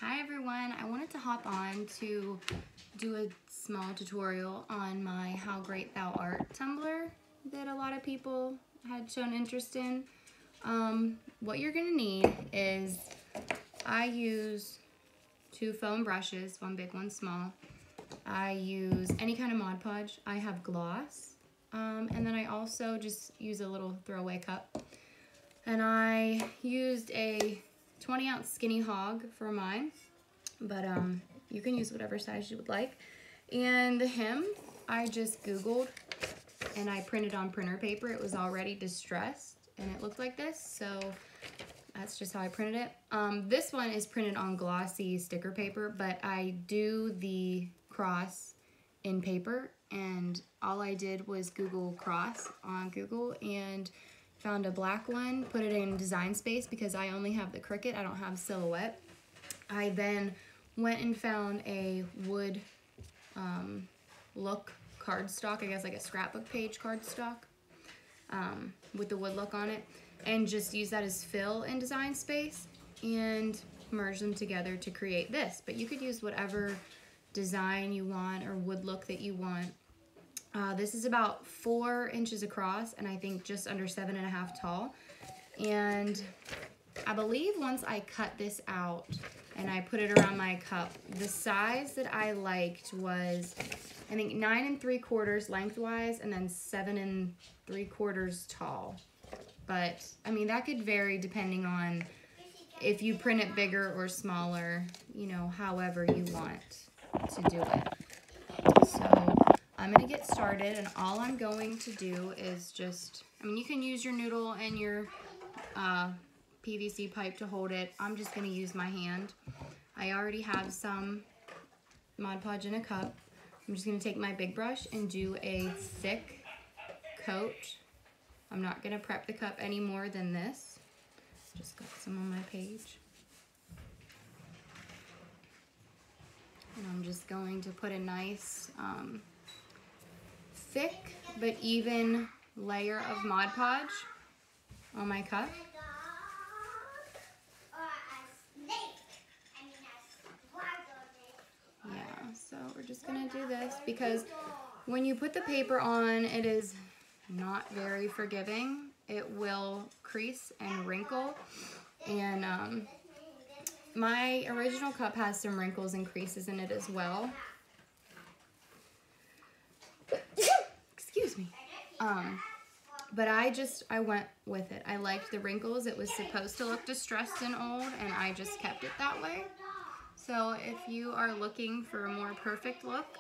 Hi everyone, I wanted to hop on to do a small tutorial on my How Great Thou Art tumbler that a lot of people had shown interest in. What you're going to need is, I use 2 foam brushes, one big, one small. I use any kind of Mod Podge. I have gloss, and then I also just use a little throwaway cup. And I used a 20-ounce skinny hog for mine, but you can use whatever size you would like. And the hem, I just Googled and I printed on printer paper. It was already distressed and it looked like this, so that's just how I printed it. This one is printed on glossy sticker paper, but I do the cross in paper, and all I did was Google cross on Google and found a black one, put it in design space because I only have the Cricut, I don't have silhouette. I then went and found a wood look cardstock, I guess like a scrapbook page cardstock with the wood look on it, and just use that as fill in design space and merge them together to create this. But you could use whatever design you want or wood look that you want. This is about 4 inches across and I think just under 7.5 tall. And I believe once I cut this out and I put it around my cup, the size that I liked was, I think 9 3/4 lengthwise and then 7 3/4 tall. But I mean, that could vary depending on if you print it bigger or smaller, you know, however you want to do it. So I'm going to get started, and all I'm going to do is just, I mean, you can use your noodle and your PVC pipe to hold it. I'm just going to use my hand. I already have some Mod Podge in a cup. I'm just going to take my big brush and do a thick coat. I'm not going to prep the cup any more than this. Just got some on my page. And I'm just going to put a nice thick but even layer of Mod Podge on my cup. Yeah, so we're just gonna do this because when you put the paper on, it is not very forgiving. It will crease and wrinkle, and my original cup has some wrinkles and creases in it as well. Excuse me. But I went with it. I liked the wrinkles. It was supposed to look distressed and old, and I just kept it that way. So if you are looking for a more perfect look,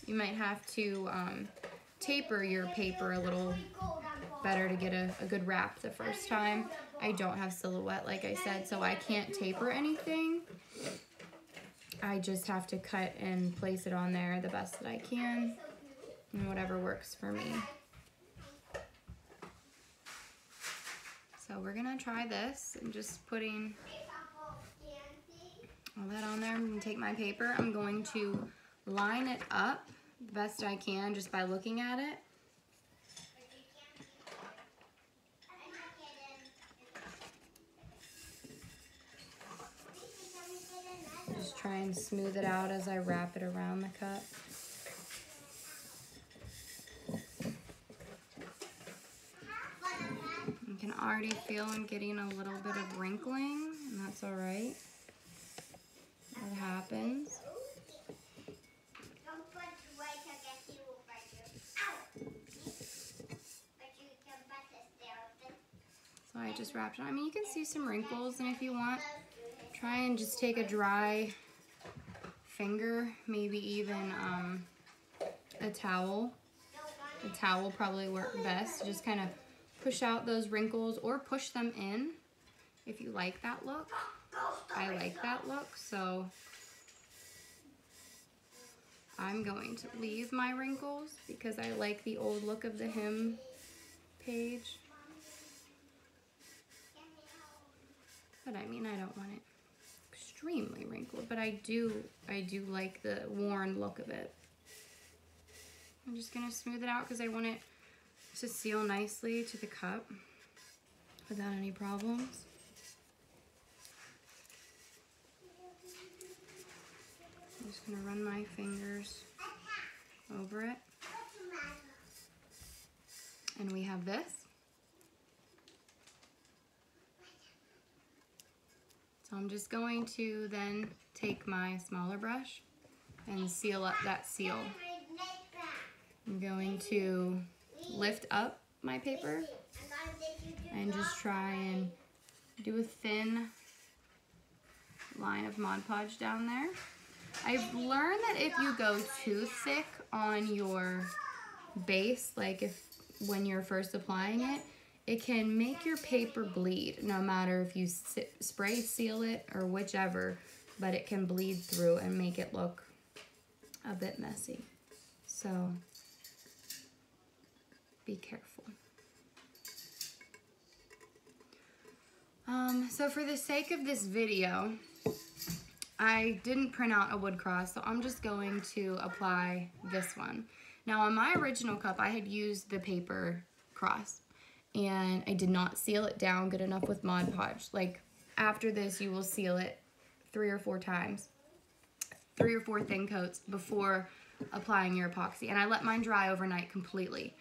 you might have to taper your paper a little better to get a good wrap the first time. I don't have silhouette, like I said, so I can't taper anything. I just have to cut and place it on there the best that I can, and whatever works for me. So we're gonna try this and just putting all that on there. I'm gonna take my paper. I'm going to line it up the best I can just by looking at it. Just try and smooth it out as I wrap it around the cup. You can already feel I'm getting a little bit of wrinkling, and that's all right. It happens. So I just wrapped it. I mean, you can see some wrinkles, and if you want, try and just take a dry finger, maybe even a towel. A towel will probably work best. Just kind of push out those wrinkles or push them in if you like that look. I like that look, so I'm going to leave my wrinkles because I like the old look of the hem page. But I mean, I don't want it extremely wrinkled, but I do like the worn look of it. I'm just gonna smooth it out because I want it to seal nicely to the cup without any problems. just gonna run my fingers over it. And we have this. So I'm just going to then take my smaller brush and seal up that seal. I'm going to lift up my paper and just try and do a thin line of Mod Podge down there. I've learned that if you go too thick on your base, like when you're first applying it, it can make your paper bleed, no matter if you spray seal it or whichever, but it can bleed through and make it look a bit messy. So be careful. So for the sake of this video, I didn't print out a wood cross, so I'm just going to apply this one. Now on my original cup, I had used the paper cross, and I did not seal it down good enough with Mod Podge. Like, after this, you will seal it 3 or 4 times, 3 or 4 thin coats before applying your epoxy. And I let mine dry overnight completely.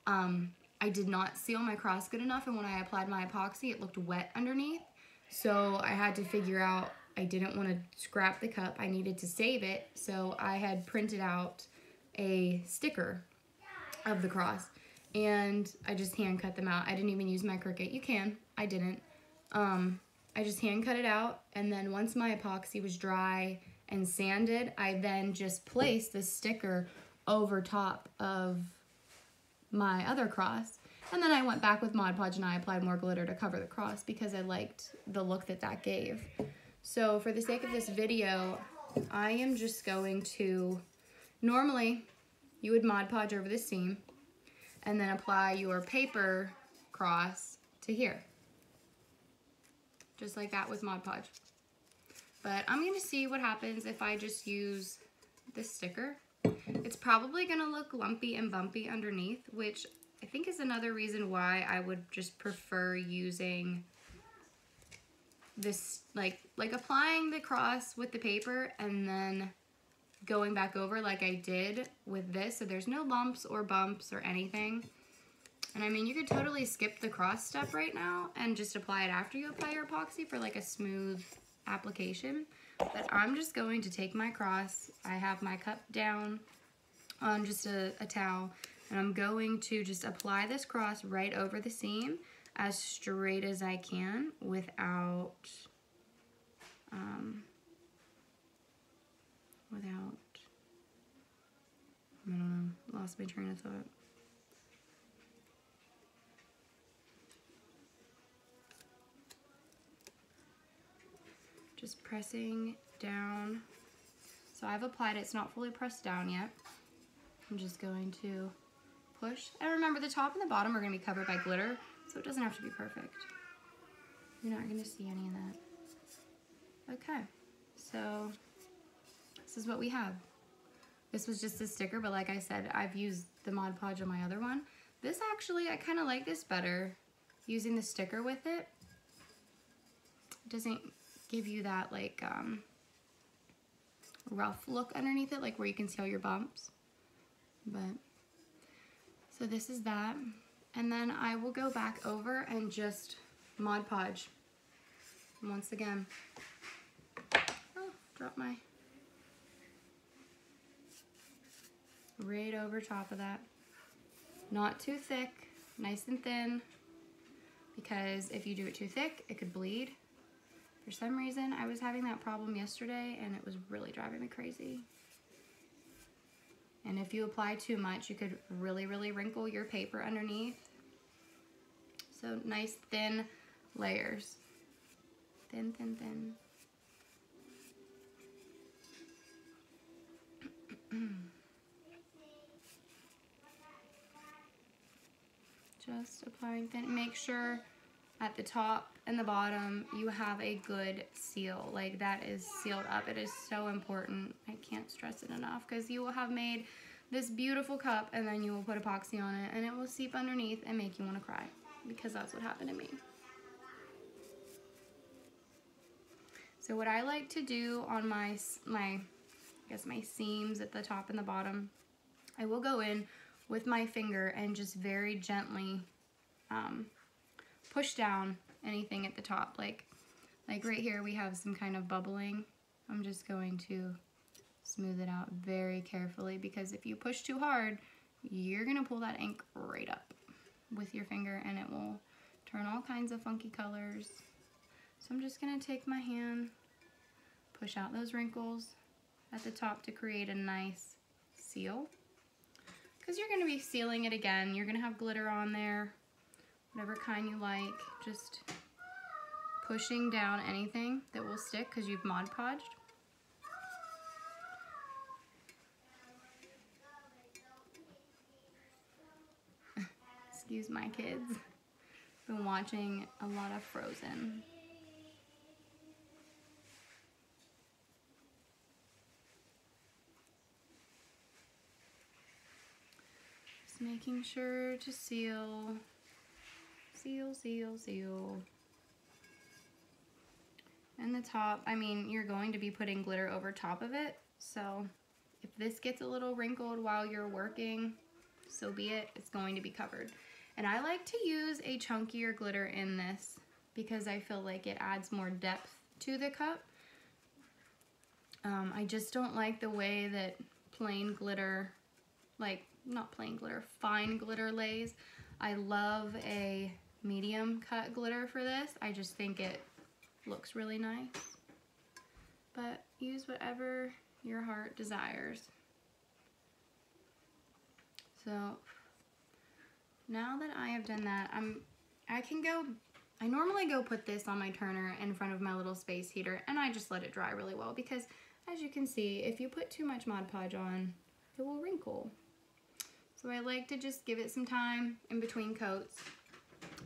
I did not seal my cross good enough, and when I applied my epoxy, it looked wet underneath. So I had to figure out, I didn't want to scrap the cup. I needed to save it, so I had printed out a sticker of the cross, and I just hand cut them out. I didn't even use my Cricut. You can. I didn't. I just hand cut it out, and then once my epoxy was dry and sanded, I then just placed the sticker over top of my other cross, and then I went back with Mod Podge and I applied more glitter to cover the cross because I liked the look that that gave. So for the sake of this video, I am just going to, normally you would Mod Podge over the seam and then apply your paper cross to here. Just like that with Mod Podge. But I'm going to see what happens if I just use this sticker. It's probably going to look lumpy and bumpy underneath, which I think is another reason why I would just prefer using this, like applying the cross with the paper and then going back over like I did with this, so there's no lumps or bumps or anything. And I mean, you could totally skip the cross step right now and just apply it after you apply your epoxy for like a smooth application. But I'm just going to take my cross, I have my cup down on just a towel, and I'm going to just apply this cross right over the seam as straight as I can without, I don't know, lost my train of thought. Just pressing down. So I've applied it, it's not fully pressed down yet. I'm just going to push. And remember, the top and the bottom are gonna be covered by glitter, so it doesn't have to be perfect. You're not gonna see any of that. Okay, so this is what we have. This was just a sticker, but like I said, I've used the Mod Podge on my other one. This actually, I kind of like this better, using the sticker with it. It doesn't give you that like rough look underneath it, like where you can see all your bumps. But so this is that, and then I will go back over and just Mod Podge once again. Oh, drop my right over top of that. Not too thick, nice and thin, because if you do it too thick, it could bleed. For some reason, I was having that problem yesterday, and it was really driving me crazy. And if you apply too much, you could really, really wrinkle your paper underneath. So nice thin layers. Thin, thin, thin. Just applying thin. Make sure at the top and the bottom you have a good seal. Like, that is sealed up. It is so important. I can't stress it enough, because you will have made this beautiful cup and then you will put epoxy on it and it will seep underneath and make you want to cry, because that's what happened to me. So what I like to do on my I guess my seams at the top and the bottom, I will go in with my finger and just very gently push down anything at the top. Like right here we have some kind of bubbling. I'm just going to smooth it out very carefully, because if you push too hard, you're gonna pull that ink right up with your finger and it will turn all kinds of funky colors. So I'm just gonna take my hand, push out those wrinkles at the top to create a nice seal. Because you're gonna be sealing it again. You're gonna have glitter on there, whatever kind you like. Just pushing down anything that will stick because you've Mod Podged. Excuse my kids. Been watching a lot of Frozen. Just making sure to seal. Seal, seal, seal. And the top, I mean, you're going to be putting glitter over top of it, so if this gets a little wrinkled while you're working, so be it, it's going to be covered. And I like to use a chunkier glitter in this because I feel like it adds more depth to the cup. I just don't like the way that plain glitter, like not plain glitter, fine glitter lays. I love a medium cut glitter for this. I just think it looks really nice. But use whatever your heart desires. So now that I have done that, I normally go put this on my turner in front of my little space heater and I just let it dry really well, because as you can see, if you put too much Mod Podge on, it will wrinkle. So I like to just give it some time in between coats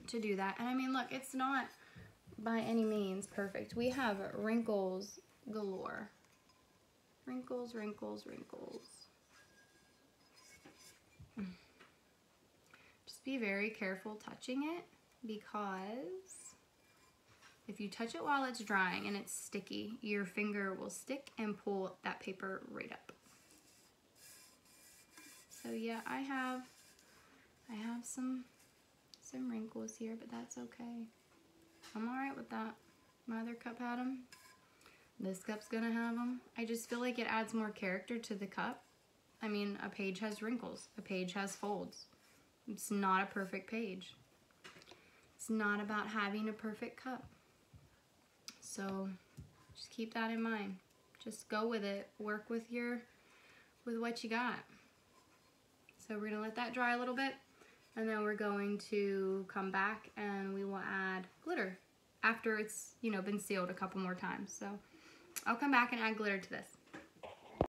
to do that. And I mean, look, it's not by any means perfect. We have wrinkles galore. Wrinkles, wrinkles, wrinkles. Just be very careful touching it, because if you touch it while it's drying and it's sticky, your finger will stick and pull that paper right up. So yeah, I have some wrinkles here, but that's okay. I'm alright with that. My other cup had them. This cup's gonna have them. I just feel like it adds more character to the cup. I mean, a page has wrinkles. A page has folds. It's not a perfect page. It's not about having a perfect cup. So just keep that in mind. Just go with it. Work with what you got. So we're gonna let that dry a little bit, and then we're going to come back and we will add glitter after it's, been sealed a couple more times. So I'll come back and add glitter to this.